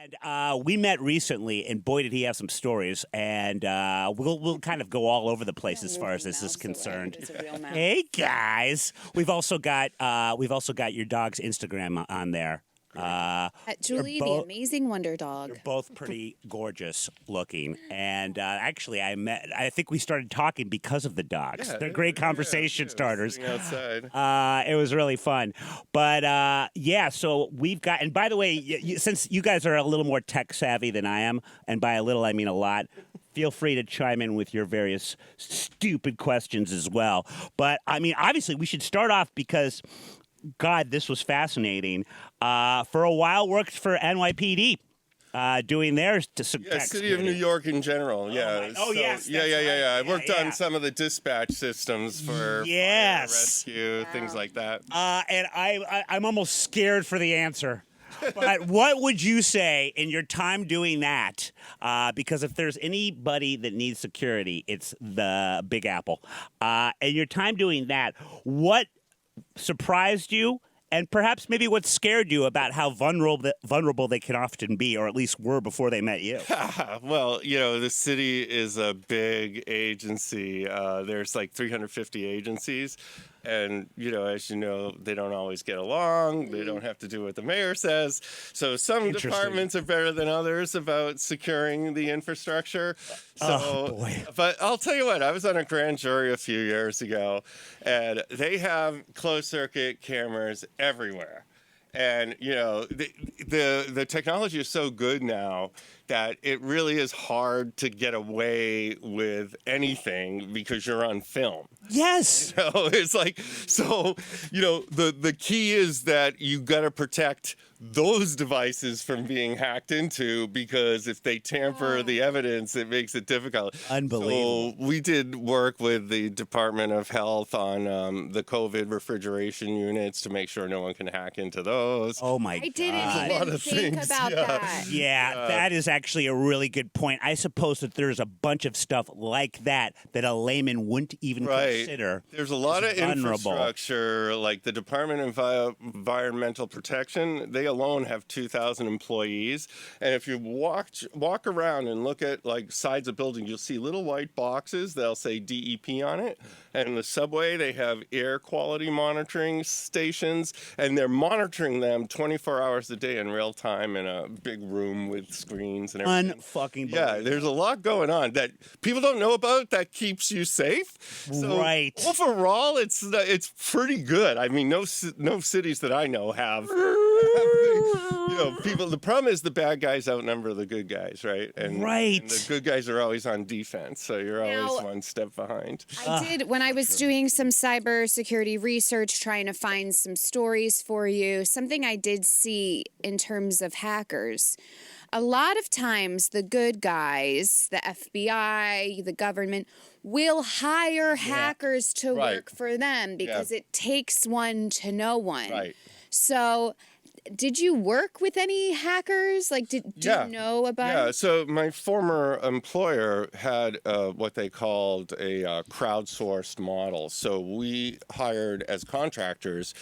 And we met recently, and boy, did he have some stories. And we'll kind of go all over the place as far as this is concerned. Hey guys, we've also got your dog's Instagram on there. At Julie, the amazing wonder dog. They're both pretty gorgeous looking, and actually, I think we started talking because of the dogs. Yeah, they're great conversation starters. Outside. It was really fun, but yeah. So we've got, and by the way, since you guys are a little more tech savvy than I am, and by a little I mean a lot. Feel free to chime in with your various stupid questions as well. But I mean, obviously, we should start off because. God, this was fascinating. For a while, worked for NYPD, doing theirs to City of New York in general. Yes. I worked on some of the dispatch systems for fire, rescue, things like that. And I'm almost scared for the answer. But what would you say in your time doing that? Because if there's anybody that needs security, it's the Big Apple. In your time doing that, what surprised you, and perhaps maybe what scared you about how vulnerable they can often be, or at least were before they met you? Well, the city is a big agency. There's like 350 agencies. And, as you know, they don't always get along. They don't have to do what the mayor says. So some departments are better than others about securing the infrastructure. But I'll tell you what, I was on a grand jury a few years ago, and they have closed circuit cameras everywhere. And, the technology is so good now that it really is hard to get away with anything because you're on film. Yes. It's like, the key is that you got to protect those devices from being hacked into, because if they tamper the evidence, it makes it difficult. Unbelievable. So we did work with the Department of Health on the COVID refrigeration units to make sure no one can hack into those. Oh my God. I didn't even think about that. Yeah, that is actually a really good point. I suppose that there's a bunch of stuff like that a layman wouldn't even consider. There's a lot of infrastructure, like the Department of Environmental Protection. They alone have 2,000 employees, and if you walk around and look at like sides of buildings, you'll see little white boxes that'll say DEP on it. And in the subway, they have air quality monitoring stations, and they're monitoring them 24 hours a day in real time in a big room with screens and everything. Unfucking believable. Yeah, there's a lot going on that people don't know about that keeps you safe. So right. Overall, it's pretty good. I mean, no cities that I know have people. The problem is the bad guys outnumber the good guys, right? And the good guys are always on defense, so you're always one step behind. I did, when I was doing some cybersecurity research, trying to find some stories for you, something I did see in terms of hackers. A lot of times the good guys, the FBI, the government, will hire hackers to work for them because it takes one to know one. Right. So did you work with any hackers? Like, do you know about it? Yeah, so my former employer had what they called a crowdsourced model. So we hired as contractors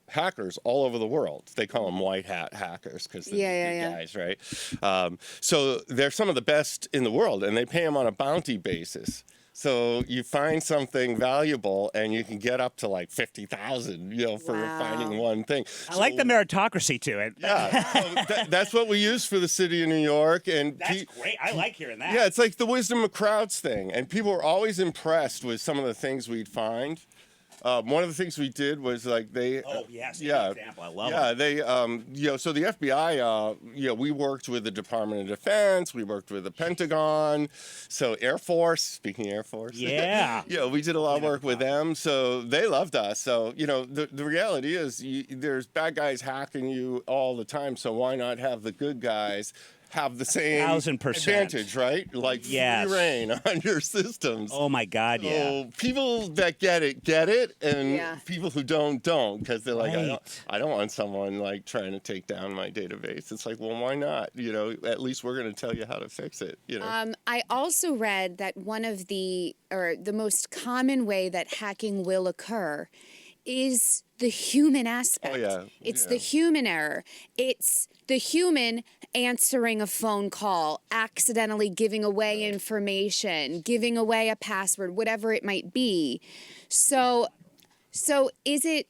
hackers all over the world. They call them white hat hackers because they're guys, right? So they're some of the best in the world, and they pay them on a bounty basis. So you find something valuable, and you can get up to like 50,000, for finding one thing. I like the meritocracy to it. Yeah, so that's what we use for the city of New York, and that's great. I like hearing that. Yeah, it's like the wisdom of crowds thing, and people were always impressed with some of the things we'd find. One of the things we did was like they. Oh yes, example. I love it. Yeah, they. So the FBI. We worked with the Department of Defense. We worked with the Pentagon. So Air Force. Speaking of Air Force. Yeah. We did a lot of work with them. So they loved us. So the reality is there's bad guys hacking you all the time. So why not have the good guys have the same 1,000%. advantage, right? Like free reign on your systems. Oh my God, so people that get it, and people who don't, because they're like, I don't want someone like trying to take down my database. It's like, well, why not? At least we're going to tell you how to fix it. I also read that one of the most common way that hacking will occur is the human aspect. Oh, yeah. It's Yeah. the human error. It's the human answering a phone call, accidentally giving away information, giving away a password, whatever it might be. So is it?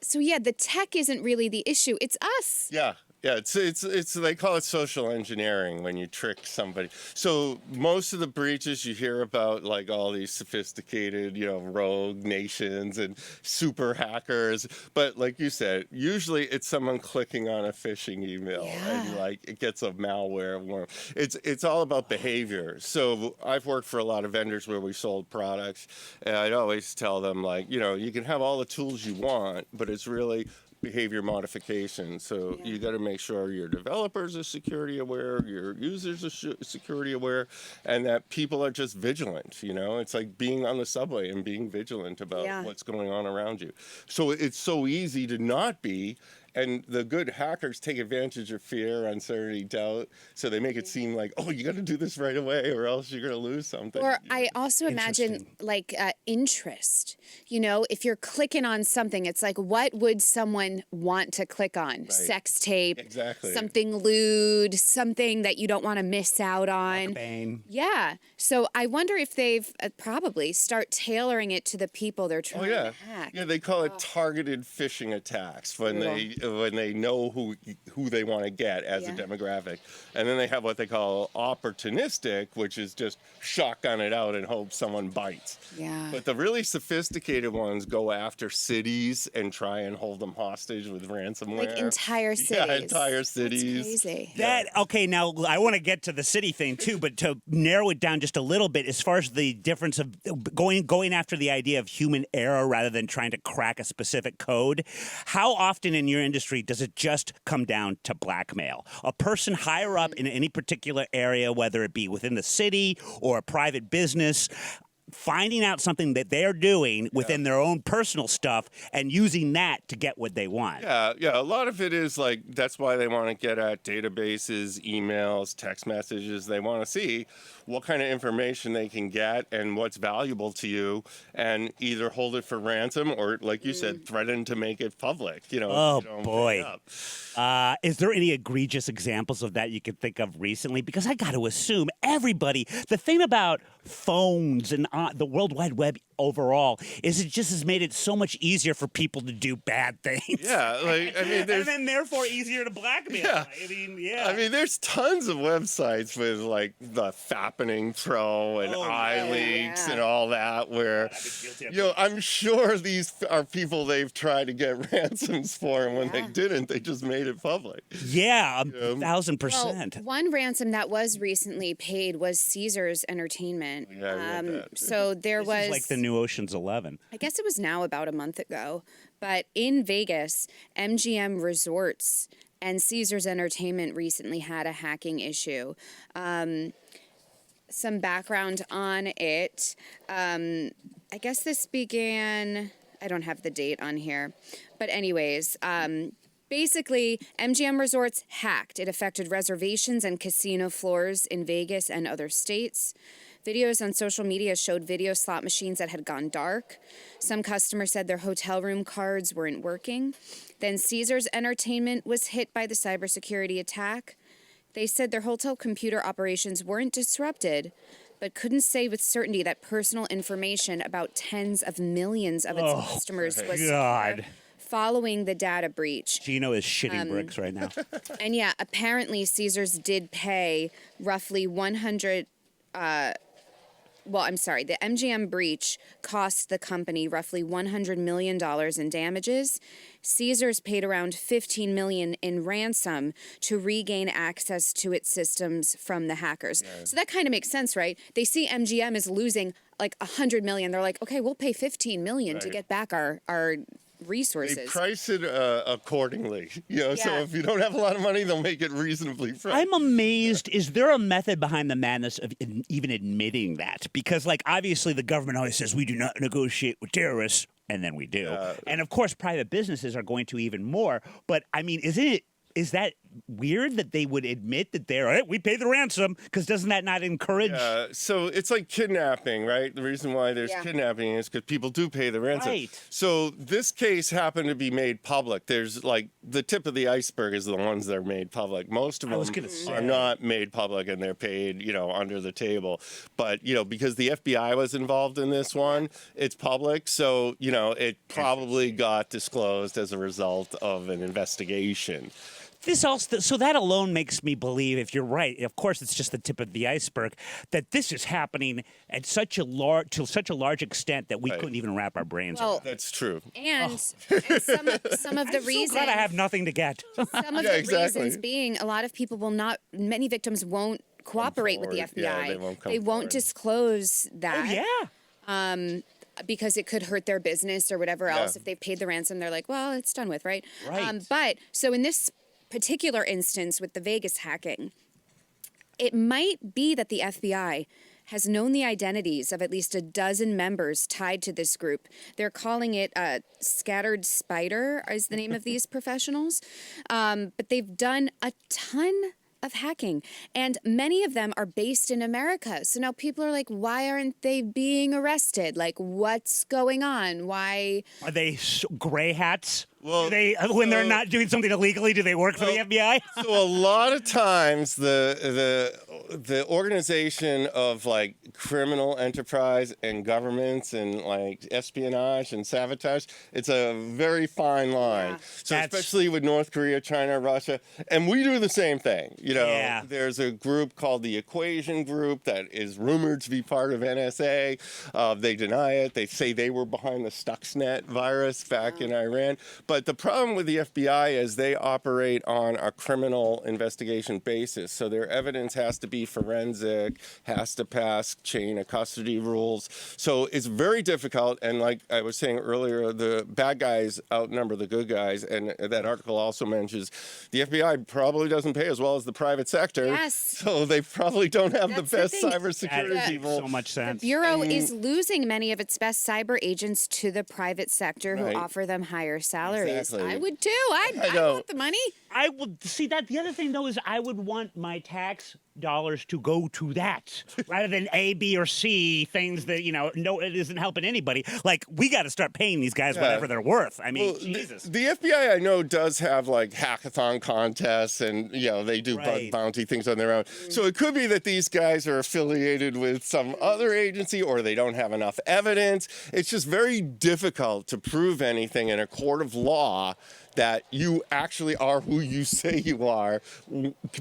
So yeah, the tech isn't really the issue. It's us. Yeah. Yeah, it's they call it social engineering when you trick somebody. So most of the breaches you hear about, like all these sophisticated, rogue nations and super hackers, but like you said, usually it's someone clicking on a phishing email and like it gets a malware worm. It's all about behavior. So I've worked for a lot of vendors where we sold products, and I'd always tell them like, you can have all the tools you want, but it's really behavior modification. So you got to make sure your developers are security aware, your users are security aware, and that people are just vigilant. It's like being on the subway and being vigilant about what's going on around you. So it's so easy to not be. And the good hackers take advantage of fear, uncertainty, doubt. So they make it seem like, oh, you got to do this right away or else you're going to lose something. Or I also imagine like interest. If you're clicking on something, it's like, what would someone want to click on? Right. Sex tape. Exactly. Something lewd, something that you don't want to miss out on. Bane. Yeah. So I wonder if they've probably start tailoring it to the people they're trying to hack. Yeah, they call it targeted phishing attacks when they know who they want to get as a demographic. And then they have what they call opportunistic, which is just shotgun it out and hope someone bites. Yeah. But the really sophisticated ones go after cities and try and hold them hostage with ransomware. Like entire cities. Yeah, entire cities. That's crazy. Okay, now I want to get to the city thing too, but to narrow it down just a little bit, as far as the difference of going after the idea of human error rather than trying to crack a specific code, how often in your industry does it just come down to blackmail? A person higher up in any particular area, whether it be within the city or a private business, finding out something that they're doing within their own personal stuff and using that to get what they want. Yeah. A lot of it is like, that's why they want to get at databases, emails, text messages. They want to see what kind of information they can get and what's valuable to you, and either hold it for ransom or, like you said, threaten to make it public. Oh, boy. Is there any egregious examples of that you can think of recently? Because I got to assume everybody, the thing about phones and the World Wide Web overall is it just has made it so much easier for people to do bad things. Yeah, and then therefore easier to blackmail. Yeah. I mean, there's tons of websites with like the Fappening Pro and iLeaks and all that where, I'm sure these are people they've tried to get ransoms for, and when they didn't, they just made it public. Yeah, 1,000%. Well, one ransom that was recently paid was Caesars Entertainment. Yeah, I read that. So there was like the new Ocean's 11. I guess it was now about a month ago, but in Vegas, MGM Resorts and Caesars Entertainment recently had a hacking issue. Some background on it. I guess this began, I don't have the date on here, but anyways, basically, MGM Resorts hacked. It affected reservations and casino floors in Vegas and other states. Videos on social media showed video slot machines that had gone dark. Some customers said their hotel room cards weren't working. Then Caesars Entertainment was hit by the cybersecurity attack. They said their hotel computer operations weren't disrupted, but couldn't say with certainty that personal information about tens of millions of its customers was secure following the data breach. Gino is shitting bricks right now. And yeah, apparently Caesars did pay roughly the MGM breach cost the company roughly $100 million in damages. Caesars paid around $15 million in ransom to regain access to its systems from the hackers. Yeah. So that kind of makes sense, right? They see MGM is losing like $100 million. They're like, okay, we'll pay $15 million to get back our resources. They price it accordingly. So if you don't have a lot of money, they'll make it reasonably priced. I'm amazed. Is there a method behind the madness of even admitting that? Because, obviously the government always says we do not negotiate with terrorists, and then we do. And, of course, private businesses are going to even more. But, I mean, is that weird that they would admit that they're, all right, we paid the ransom, because doesn't that not encourage? So it's like kidnapping, right? The reason why there's kidnapping is because people do pay the ransom. Right. So this case happened to be made public. There's like the tip of the iceberg is the ones that are made public. Most of them are not made public, and they're paid, under the table. But, because the FBI was involved in this one, it's public. So, it probably got disclosed as a result of an investigation. This also, so that alone makes me believe, if you're right, of course it's just the tip of the iceberg, that this is happening at such a large extent that we couldn't even wrap our brains around. That's true. And some of the reasons. So glad I have nothing to get. Some of the reasons being, a lot of people will not. Many victims won't cooperate with the FBI. Yeah, they won't disclose that. Oh yeah. Because it could hurt their business or whatever else. If they've paid the ransom, they're like, well, it's done with, right? Right. But so in this particular instance with the Vegas hacking, it might be that the FBI has known the identities of at least a dozen members tied to this group. They're calling it Scattered Spider is the name of these professionals. But they've done a ton of hacking, and many of them are based in America. So now people are like, why aren't they being arrested? Like, what's going on? Why Are they gray hats? Well, when they're not doing something illegally, do they work for the FBI? So a lot of times the organization of like criminal enterprise and governments and like espionage and sabotage, it's a very fine line. So especially with North Korea, China, Russia, and we do the same thing. There's a group called the Equation Group that is rumored to be part of NSA. They deny it. They say they were behind the Stuxnet virus back in Iran. But the problem with the FBI is they operate on a criminal investigation basis. So their evidence has to be forensic, has to pass chain of custody rules. So it's very difficult. And like I was saying earlier, the bad guys outnumber the good guys. And that article also mentions the FBI probably doesn't pay as well as the private sector. Yes. So they probably don't have the best cybersecurity people. So much sense. The Bureau is losing many of its best cyber agents to the private sector who offer them higher salaries. Exactly. I would too. I want the money. I would see that. The other thing, though, is I would want my tax dollars to go to that rather than A, B, or C things that, no, it isn't helping anybody. Like, we got to start paying these guys whatever they're worth. I mean, Jesus. The FBI, I know, does have like hackathon contests and, they do bounty things on their own. So it could be that these guys are affiliated with some other agency or they don't have enough evidence. It's just very difficult to prove anything in a court of law that you actually are who you say you are,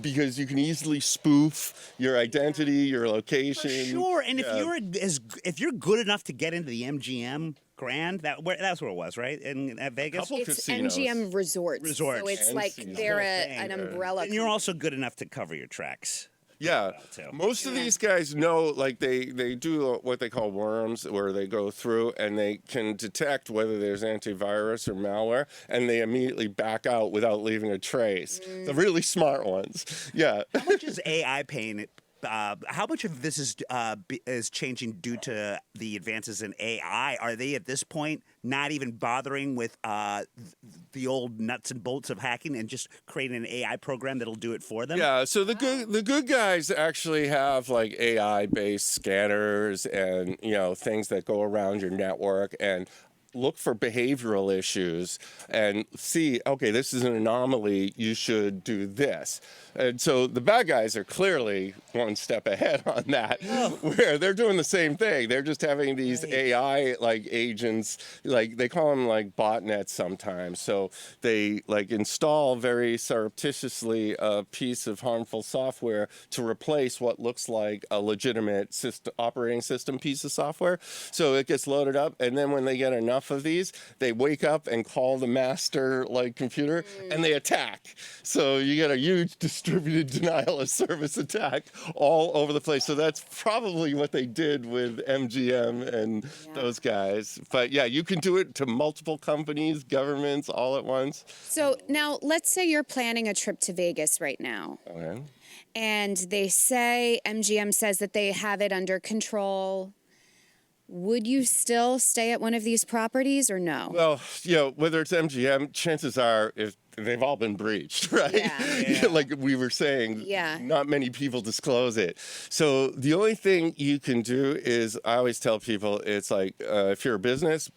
because you can easily spoof your identity, your location. For sure, and if you're good enough to get into the MGM Grand, that's where it was, right? At Vegas? It's casinos. MGM Resorts. So it's And like casinos. they're an umbrella. And you're also good enough to cover your tracks. Yeah, most of these guys know, like they do what they call worms, where they go through and they can detect whether there's antivirus or malware, and they immediately back out without leaving a trace. The really smart ones. Yeah. How much is AI paying it? How much of this is changing due to the advances in AI? Are they at this point not even bothering with the old nuts and bolts of hacking and just creating an AI program that'll do it for them? Yeah. So the good guys actually have like AI-based scanners and things that go around your network and look for behavioral issues and see, okay, this is an anomaly, you should do this. And so the bad guys are clearly one step ahead on that, where they're doing the same thing. They're just having these AI like agents, like they call them like botnets sometimes. So they like install very surreptitiously a piece of harmful software to replace what looks like a legitimate operating system piece of software. So it gets loaded up, and then when they get enough of these, they wake up and call the master like computer and they attack. So you get a huge distributed denial of service attack all over the place. So that's probably what they did with MGM and those guys. But yeah, you can do it to multiple companies, governments, all at once. So now let's say you're planning a trip to Vegas right now. Okay. And they say, MGM says that they have it under control. Would you still stay at one of these properties or no? Well, whether it's MGM, chances are if they've all been breached, right? Yeah. Like we were saying, Yeah. not many people disclose it. So the only thing you can do is, I always tell people, it's like if you're a business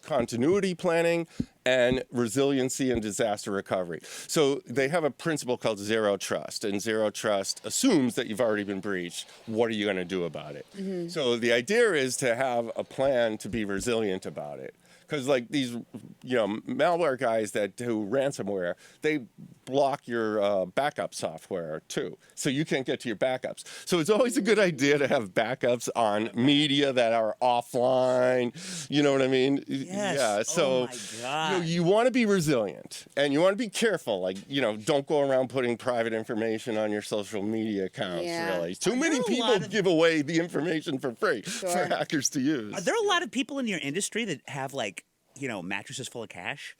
continuity planning and resiliency and disaster recovery. So they have a principle called zero trust, and zero trust assumes that you've already been breached. What are you going to do about it? So the idea is to have a plan to be resilient about it. Because like these, malware guys that do ransomware, they block your backup software too, so you can't get to your backups. So it's always a good idea to have backups on media that are offline. You know what I mean? Yes. Yeah. So Oh my God. you want to be resilient, and you want to be careful. Like don't go around putting private information on your social media accounts. Yeah. Really, too many there a people lot of- give away the information for free for Sure. hackers to use. Are there a lot of people in your industry that have like, mattresses full of cash?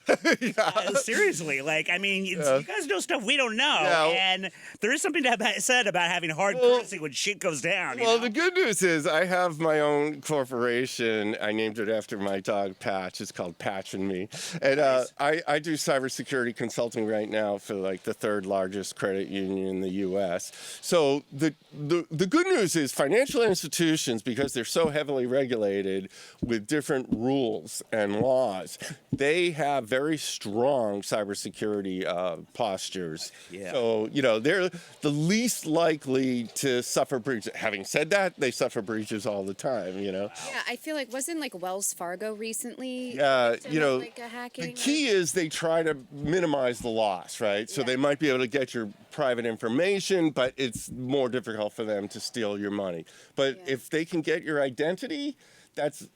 Seriously, like, I mean, you guys know stuff we don't know, Yeah. and there is something to be said about having hard currency when shit goes down. Well, the good news is I have my own corporation. I named it after my dog Patch. It's called Patch and Me, and I do cybersecurity consulting right now for like the third largest credit union in the U.S. So the good news is financial institutions, because they're so heavily regulated with different rules and laws, they have very strong cybersecurity postures. Yeah. So, they're the least likely to suffer breaches. Having said that, they suffer breaches all the time, Yeah, I feel like wasn't like Wells Fargo recently? Yeah, victim of, like a hacking. the key is they try to minimize the loss, right? So they might be able to get your private information, but it's more difficult for them to steal your money. But if they can get your identity, that's,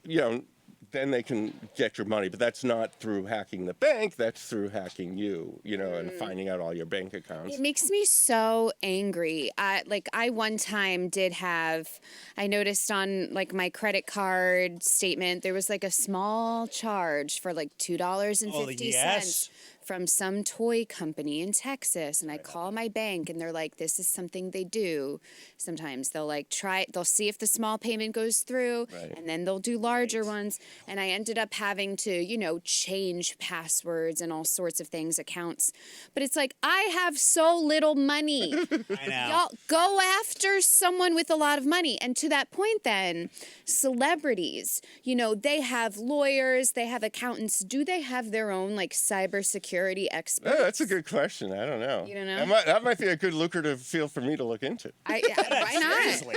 then they can get your money. But that's not through hacking the bank. That's through hacking you, and finding out all your bank accounts. It makes me so angry. I one time I noticed on like my credit card statement, there was like a small charge for like $2.50 Oh, yes. from some toy company in Texas. And I call my bank and they're like, this is something they do. Sometimes they'll they'll see if the small payment goes through and then they'll do larger ones. And I ended up having to, change passwords and all sorts of things, accounts. But it's like, I have so little money. I know. Y'all go after someone with a lot of money. And to that point then, celebrities, they have lawyers, they have accountants. Do they have their own like cybersecurity experts? Yeah, that's a good question. I don't know. You don't know? That might be a good lucrative field for me to look into. Why not? Seriously.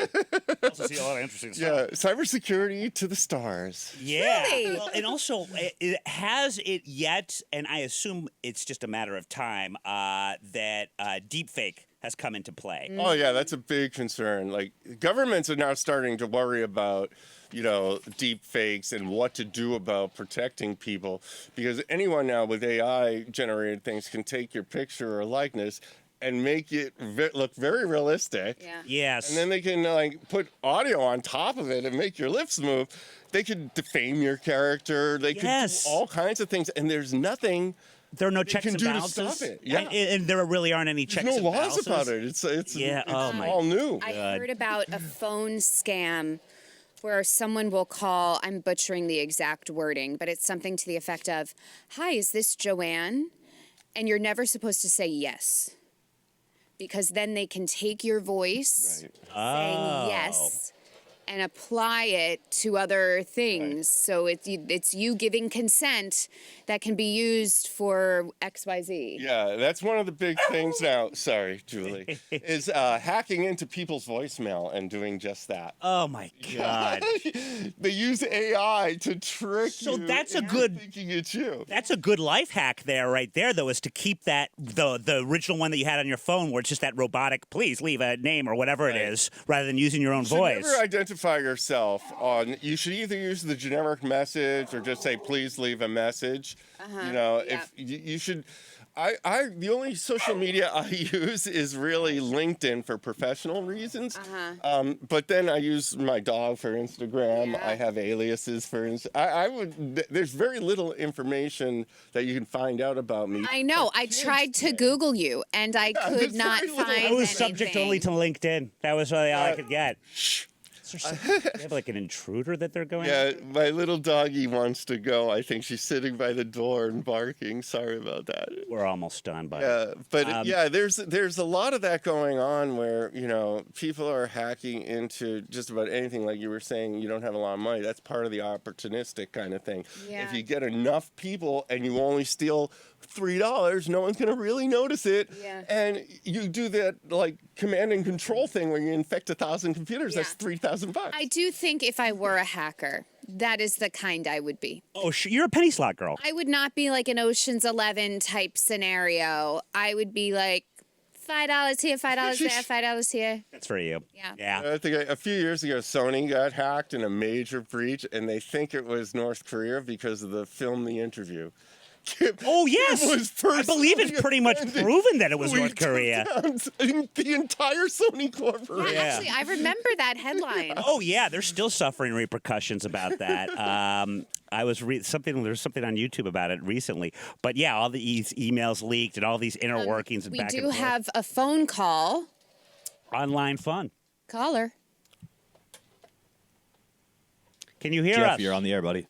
I also see a lot of interesting stuff. Yeah, cybersecurity to the stars. Yeah. Really? Well, and also, has it yet, and I assume it's just a matter of time, that deepfake has come into play. Oh yeah, that's a big concern. Like governments are now starting to worry about, deep fakes and what to do about protecting people, because anyone now with AI generated things can take your picture or likeness and make it look very realistic. Yeah. Yes. And then they can put audio on top of it and make your lips move. They could defame your character. They could do all kinds of things, and there's nothing there are no they checks can and do to balances. stop it. Yeah. And there really aren't any There's checks no and laws balances. about it. It's Yeah, oh my all new. I heard about a phone scam where someone will call, I'm butchering the exact wording, but it's something to the effect of, hi, is this Joanne? And you're never supposed to say yes. Because then they can take your voice saying yes and apply it to other things. So it's you giving consent that can be used for XYZ. Yeah, that's one of the big things now. Sorry, Julie, is hacking into people's voicemail and doing just that. Oh my God. They use AI to trick you. So that's a into good- thinking it's you. That's a good life hack there, right there, though, is to keep that the original one that you had on your phone, where it's just that robotic, please leave a name or whatever it is, rather than using your own You should voice. never identify yourself on. You should either use the generic message or just say, "Please leave a message." If you should. The only social media I use is really LinkedIn for professional reasons. But then I use my dog for Instagram. Yeah. I have aliases for there's very little information that you can find out about me. I know. I tried to Google you, and I could there's not very little- find I was subject anything. only to LinkedIn. That was really all I could get. They have like an intruder that they're going Yeah, after? my little doggy wants to go. I think she's sitting by the door and barking. Sorry about that. We're almost done, buddy. Yeah, but there's a lot of that going on where people are hacking into just about anything. Like you were saying, you don't have a lot of money. That's part of the opportunistic kind of thing. Yeah. If you get enough people and you only steal $3, no one's gonna really notice it. Yeah. And you do that like command and control thing where you infect 1,000 computers. Yeah. That's $3,000. I do think if I were a hacker, that is the kind I would be. Oh, you're a penny slot girl. I would not be like an Ocean's 11 type scenario. I would be like $5 here, $5 there, $5 here. That's for you. Yeah. Yeah. I think a few years ago, Sony got hacked in a major breach, and they think it was North Korea because of the film The Interview. Oh, yes. I believe it's pretty much proven that it was North Korea. The entire Sony corporation. Yeah, actually, I remember that headline. Oh, yeah. They're still suffering repercussions about that. I was there's something on YouTube about it recently. But yeah, all these emails leaked and all these inner workings and We back do and forth. have a phone call. Online fun. Caller. Can you hear Jeff, us? you're on the air, buddy.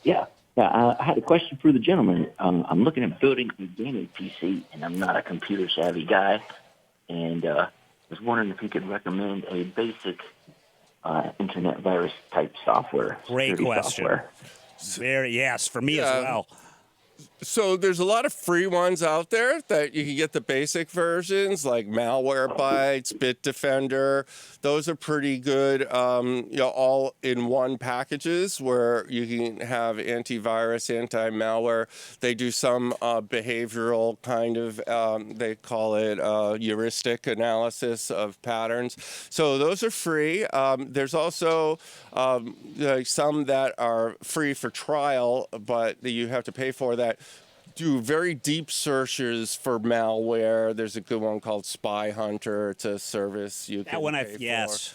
Yeah. I had a question for the gentleman. I'm looking at building a gaming PC, and I'm not a computer-savvy guy, and was wondering if you could recommend a basic internet virus-type software. Great security question. software. Yes, for me as well. So there's a lot of free ones out there that you can get the basic versions like Malwarebytes, Bitdefender. Those are pretty good, all in one packages where you can have antivirus, anti-malware. They do some behavioral kind of, they call it heuristic analysis of patterns. So those are free. There's also some that are free for trial, but that you have to pay for that. Do very deep searches for malware. There's a good one called Spy Hunter. It's a service you can pay for. Yes.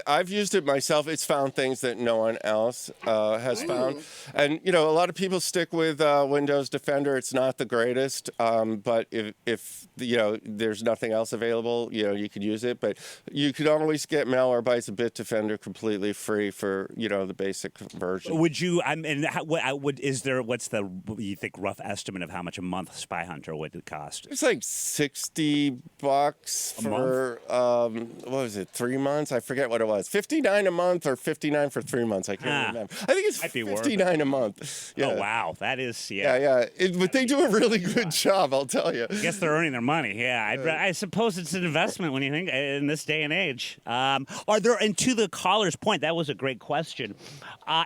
I've used it myself. It's found things that no one else has found. And, a lot of people stick with Windows Defender. It's not the greatest, but if there's nothing else available, you could use it. But you could always get Malwarebytes and Bitdefender completely free for, the basic version. Would you, what's the, you think, rough estimate of how much a month Spy Hunter would cost? It's like $60 for, what was it, 3 months? I forget what it was. $59 a month or $59 for 3 months. I can't remember. I think it's $59 a month. Yeah. Oh, wow. That is, Yeah. But they do a really good job, I'll tell you. I guess they're earning their money. Yeah. I suppose it's an investment when you think in this day and age. Are there, and to the caller's point, that was a great question.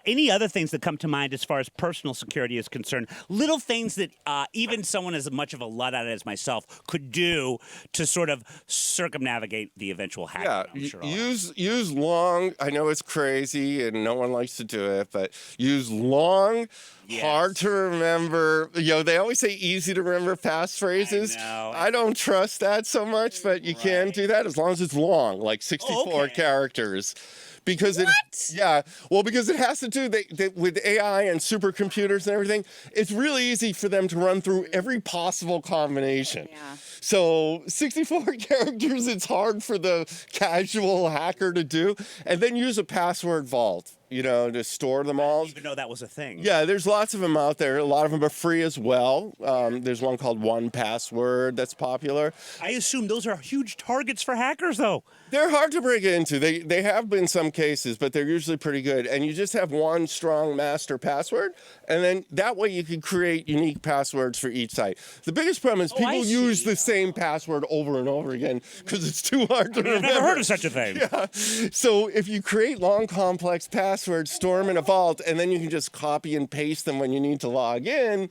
Any other things that come to mind as far as personal security is concerned? Little things that even someone as much of a Luddite as myself could do to sort of circumnavigate the eventual hacking. Yeah, I'm sure use long. I know it's crazy and no one likes to do it, but use long, hard to remember. They always say easy to remember passphrases. I don't trust that so much, but you can do that as long as it's long, like 64 characters. Because because it has to do with AI and supercomputers and everything. It's really easy for them to run through every possible combination. Yeah. So 64 characters, it's hard for the casual hacker to do. And then use a password vault, to store them all. I didn't even know that was a thing. Yeah, there's lots of them out there. A lot of them are free as well. There's one called 1Password that's popular. I assume those are huge targets for hackers, though. They're hard to break into. They have been some cases, but they're usually pretty good. And you just have one strong master password, and then that way you can create unique passwords for each site. The biggest problem is people use the same password over and over again because it's too hard to remember. I've never heard of such a thing. Yeah. So if you create long, complex passwords, store them in a vault, and then you can just copy and paste them when you need to log in,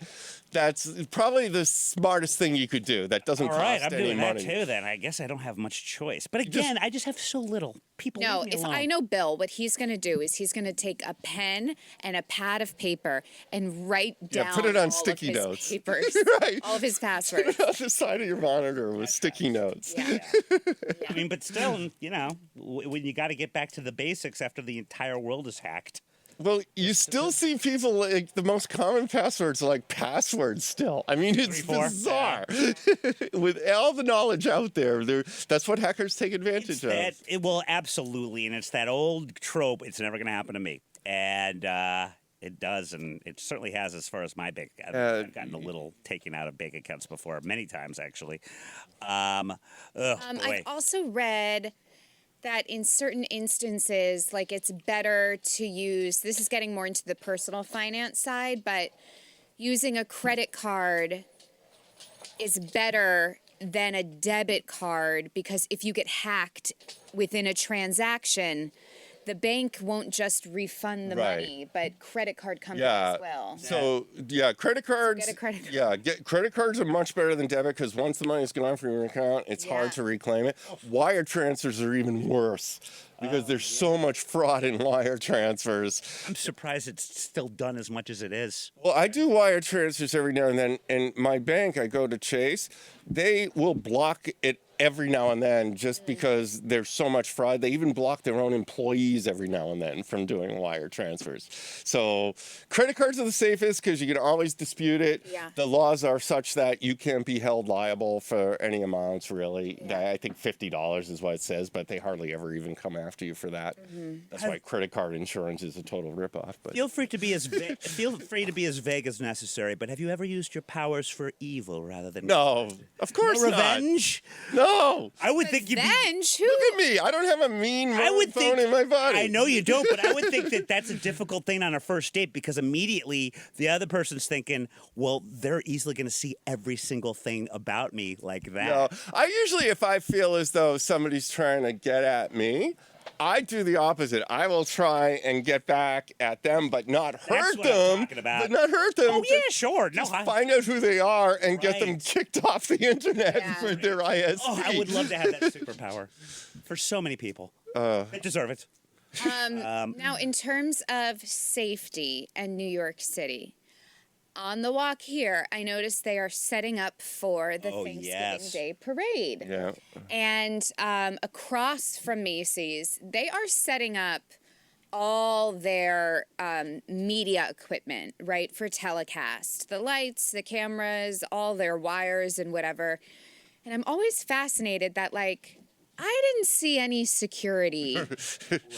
that's probably the smartest thing you could do. That doesn't cost any money. I'm doing that too then. I guess I don't have much choice. But again, I just have so little. People No, leave me if alone. I know Bill, what he's going to do is he's going to take a pen and a pad of paper and write down put it on all sticky of his notes. papers, Right. all of his passwords. Put it on the side of your monitor with sticky notes. Yeah. I mean, but still, when you got to get back to the basics after the entire world is hacked. Well, you still see people like the most common passwords are like passwords still. I mean, it's 3, 4. bizarre. With all the knowledge out there, that's what hackers take advantage of. It will absolutely, and it's that old trope. It's never going to happen to me, and it does, and it certainly has as far as my bank. I've gotten a little taken out of bank accounts before, many times actually. Boy. I've also read that in certain instances, like it's better to use, this is getting more into the personal finance side, but using a credit card is better than a debit card because if you get hacked within a transaction, the bank won't just refund the money, but credit card companies will. So credit cards. Get a credit card. Yeah, credit cards are much better than debit because once the money's gone from your account, it's hard to reclaim it. Wire transfers are even worse because there's so much fraud in wire transfers. I'm surprised it's still done as much as it is. Well, I do wire transfers every now and then, and my bank, I go to Chase, they will block it every now and then just because there's so much fraud. They even block their own employees every now and then from doing wire transfers. So credit cards are the safest because you can always dispute it. Yeah. The laws are such that you can't be held liable for any amounts, really. Yeah. I think $50 is what it says, but they hardly ever even come after you for that. That's why credit card insurance is a total ripoff. But Feel free to be as vague as necessary. But have you ever used your powers for evil rather than no, of course no not. revenge? No. I would think you'd be. Revenge? Who? Look at me. I don't have a mean phone in my body. I know you don't, but I would think that that's a difficult thing on a first date because immediately the other person's thinking, well, they're easily going to see every single thing about me like that. No, I usually, if I feel as though somebody's trying to get at me, I do the opposite. I will try and get back at them, but not That's hurt what I'm them. talking about. But not hurt them. Oh, yeah, sure. No, Just find out who they are and get them Right. kicked off the internet Yeah. for their ISP. Oh, I would love to have that superpower for so many people. They deserve it. Now, in terms of safety and New York City, on the walk here, I noticed they are setting up for the Thanksgiving yes. Day parade. Yeah. And across from Macy's, they are setting up all their media equipment, right, for telecast. The lights, the cameras, all their wires and whatever. And I'm always fascinated that, like, I didn't see any security.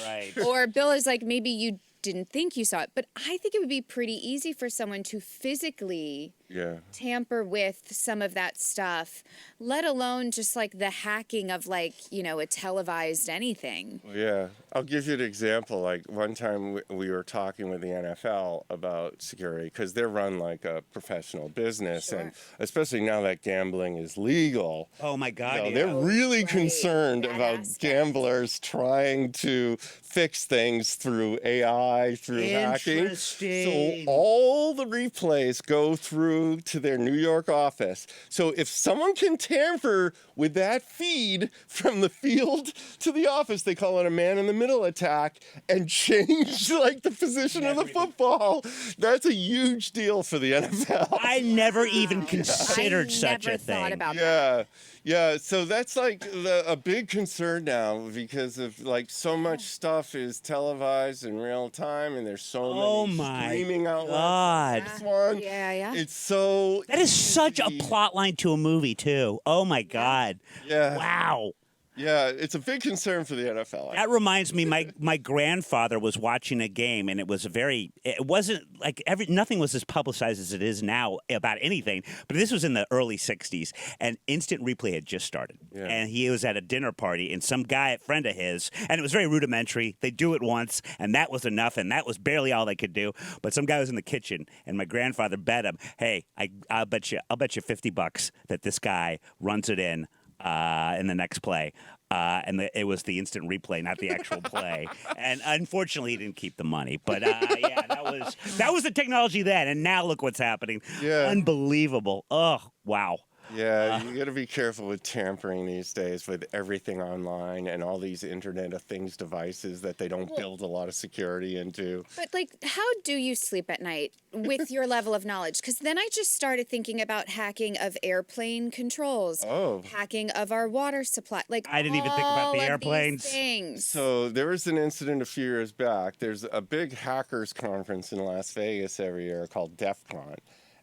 Right. Or Bill is like, maybe you didn't think you saw it. But I think it would be pretty easy for someone to physically Yeah. tamper with some of that stuff, let alone just like the hacking of like, you know, a televised anything. Yeah, I'll give you an example. Like one time we were talking with the NFL about security because they're run like a professional business, and especially now that gambling is legal, Oh, my God. you know, yeah. they're really Right, concerned that about aspect. gamblers trying to fix things through AI, through hacking. So Interesting. all the replays go through to their New York office. So if someone can tamper with that feed from the field to the office, they call it a man-in-the-middle attack, and change like the position of the football, that's a huge deal for the NFL. I never even considered I such never a thing. thought about that. Yeah, yeah. So that's like a big concern now because of like so much stuff is televised in real time, and there's so Oh many my streaming outlets. God. This one, Yeah. it's so. That is such a plot line to a movie, too. Oh, my God. Yeah, Wow. yeah. It's a big concern for the NFL. That reminds me, my grandfather was watching a game, and it wasn't like nothing was as publicized as it is now about anything. But this was in the early '60s, and instant replay had just started, Yeah. and he was at a dinner party, and some guy, a friend of his, and it was very rudimentary. They do it once, and that was enough, and that was barely all they could do. But some guy was in the kitchen, and my grandfather bet him, "Hey, I'll bet you $50 that this guy runs it in the next play." It was the instant replay, not the actual play. And unfortunately, he didn't keep the money. But yeah, that was the technology then. And now look what's happening. Yeah. Unbelievable. Oh, wow. Yeah, you got to be careful with tampering these days with everything online and all these Internet of Things devices that they don't build a lot of security into. But like, how do you sleep at night with your level of knowledge? Because then I just started thinking about hacking of airplane controls, hacking of our water supply. Like, I didn't even think about the all of airplanes. these things. So there was an incident a few years back. There's a big hackers conference in Las Vegas every year called DEF CON.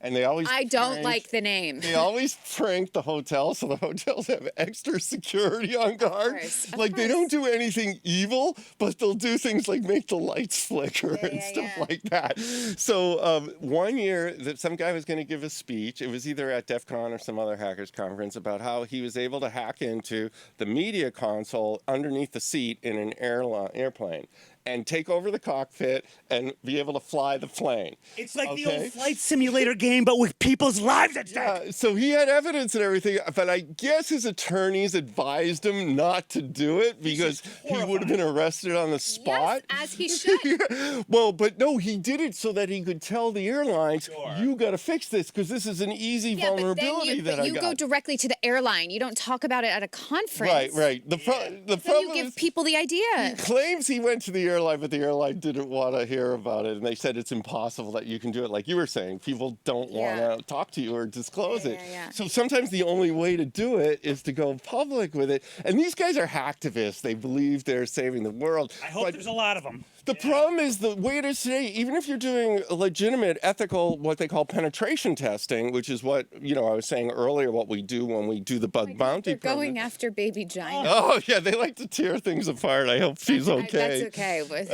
And they always I don't like the name. They always prank the hotel, so the hotels have extra security on guard. Of Like they don't do anything evil, but they'll do things like make the lights flicker and yeah, stuff yeah. like that. So one year that some guy was going to give a speech, it was either at DEF CON or some other hackers conference, about how he was able to hack into the media console underneath the seat in an airplane and take over the cockpit and be able to fly the plane. It's like the old flight simulator game, but with people's lives at stake. Yeah, so he had evidence and everything, but I guess his attorneys advised him not to do it because he would have been arrested on the spot. Yes, as he should. Well, but no, he did it so that he could tell the airlines, you got to fix this because this is an easy vulnerability that I got. You go directly to the airline. You don't talk about it at a conference. Right. The So problem you give is, people the idea. claims he went to the airline, but the airline didn't want to hear about it, and they said it's impossible that you can do it. Like you were saying, people don't want to talk to you or disclose it. Yeah. So sometimes the only way to do it is to go public with it. And these guys are hacktivists. They believe they're saving the world. I hope there's a lot of them. The problem is the way it is today, even if you're doing legitimate, ethical, what they call penetration testing, which is what, I was saying earlier, what we do when we do the bug bounty They're program. going after baby giant. Oh, yeah, they like to tear things apart. I hope she's okay. That's okay. Way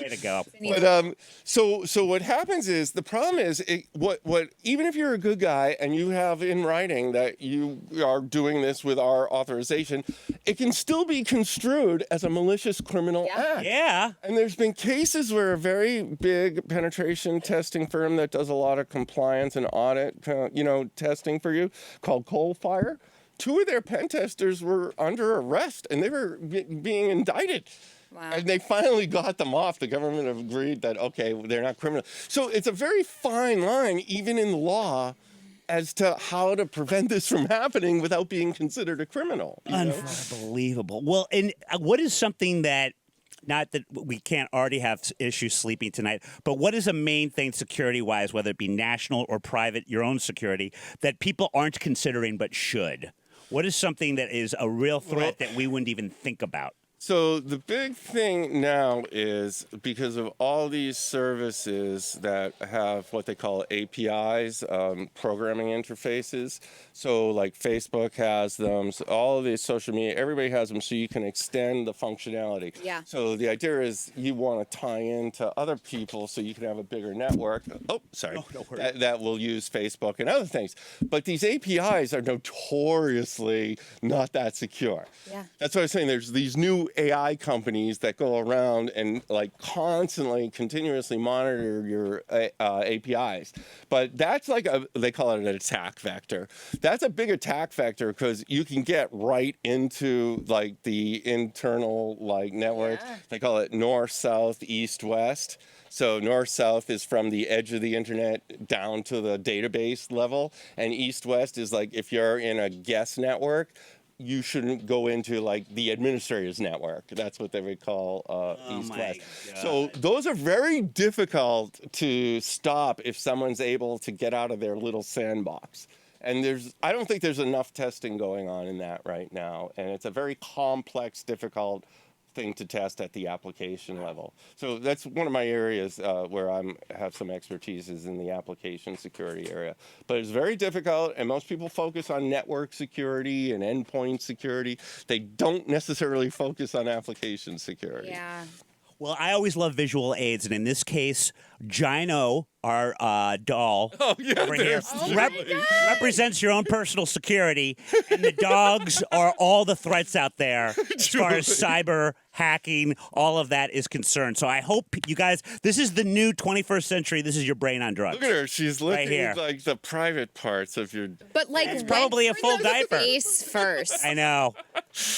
to go. But so what happens is the problem is what even if you're a good guy and you have in writing that you are doing this with our authorization, it can still be construed as a malicious criminal act. Yeah. And there's been cases where a very big penetration testing firm that does a lot of compliance and audit, testing for you, called Coalfire, 2 of their pen testers were under arrest and they were being indicted. Wow. And they finally got them off. The government agreed that, okay, they're not criminal. So it's a very fine line, even in law, as to how to prevent this from happening without being considered a criminal. Unbelievable. Well, and what is something that, not that we can't already have issues sleeping tonight, but what is a main thing security-wise, whether it be national or private, your own security, that people aren't considering but should? What is something that is a real threat that we wouldn't even think about? So the big thing now is because of all these services that have what they call APIs, programming interfaces. So like Facebook has them, so all of these social media, everybody has them so you can extend the functionality. Yeah. So the idea is you want to tie into other people so you can have a bigger network. Oh, sorry. That will use Facebook and other things. But these APIs are notoriously not that secure. Yeah. That's what I was saying. There's these new AI companies that go around and like constantly, continuously monitor your APIs. But that's like they call it an attack vector. That's a big attack vector because you can get right into like the internal like network. Yeah. They call it north, south, east, west. So north-south is from the edge of the internet down to the database level, and east-west is like if you're in a guest network, you shouldn't go into like the administrator's network. That's what they would call east-west. So those are very difficult to stop if someone's able to get out of their little sandbox. And I don't think there's enough testing going on in that right now, and it's a very complex, difficult thing to test at the application level. So that's one of my areas where I have some expertise is in the application security area. But it's very difficult, and most people focus on network security and endpoint security. They don't necessarily focus on application security. Yeah. Well, I always love visual aids, and in this case, Gino, our doll over here, represents your own personal security, and the dogs are all the threats out there as far as cyber hacking, all of that is concerned. So I hope you guys, this is the new 21st century. This is your brain on drugs. Look at her. She's looking here. like the private parts of your... But like It's probably a full diaper. Face first. I know.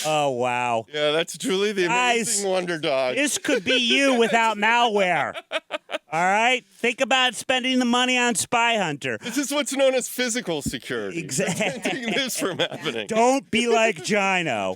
Oh, wow. Yeah, that's truly the Guys, amazing wonder dog. This could be you without malware. All right? Think about spending the money on Spy Hunter. This is what's known as physical security. Exactly. Preventing this from happening. Don't be like Gino.